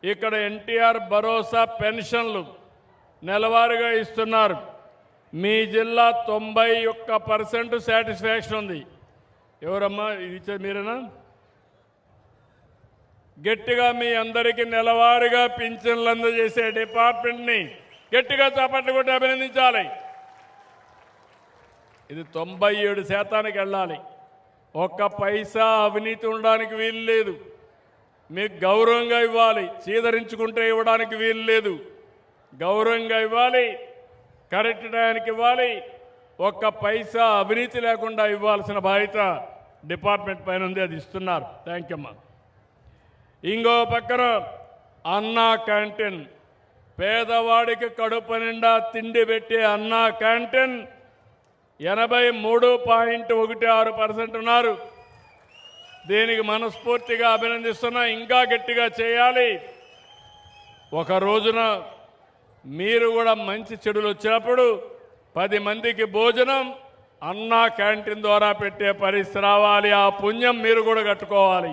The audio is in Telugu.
ఇక్కడ ఎన్టీఆర్ భరోసా పెన్షన్లు నెలవారీగా ఇస్తున్నారు. మీ జిల్లా 91% సాటిస్ఫాక్షన్ ఉంది. ఎవరమ్మా ఇది ఇచ్చేది మీరేనా? గట్టిగా మీ అందరికీ నెలవారీగా పింఛన్లు అందజేసే డిపార్ట్మెంట్ని గట్టిగా చప్పట్లు కొట్టి అభినందించాలి. ఇది 97% వెళ్ళాలి. ఒక్క పైసా అవినీతి ఉండడానికి వీలు లేదు. మీకు గౌరవంగా ఇవ్వాలి, చీదరించుకుంటే ఇవ్వడానికి వీలు లేదు. గౌరవంగా ఇవ్వాలి, కరెక్ట్ టైంకి ఇవ్వాలి, ఒక్క పైసా అవినీతి లేకుండా ఇవ్వాల్సిన బాధ్యత డిపార్ట్మెంట్ పైన ఉంది. అది ఇస్తున్నారు. థ్యాంక్ యూ అమ్మా. ఇంకో పక్కన అన్నా క్యాంటీన్, పేదవాడికి కడుపు నిండా తిండి పెట్టే అన్నా క్యాంటీన్ 83.16% ఉన్నారు. దీనికి మనస్ఫూర్తిగా అభినందిస్తున్నా. ఇంకా గట్టిగా చేయాలి. ఒక రోజున మీరు కూడా మంచి చెడులు వచ్చినప్పుడు 10 మందికి భోజనం అన్నా క్యాంటీన్ ద్వారా పెట్టే పరిస్థితి రావాలి. ఆ పుణ్యం మీరు కూడా కట్టుకోవాలి.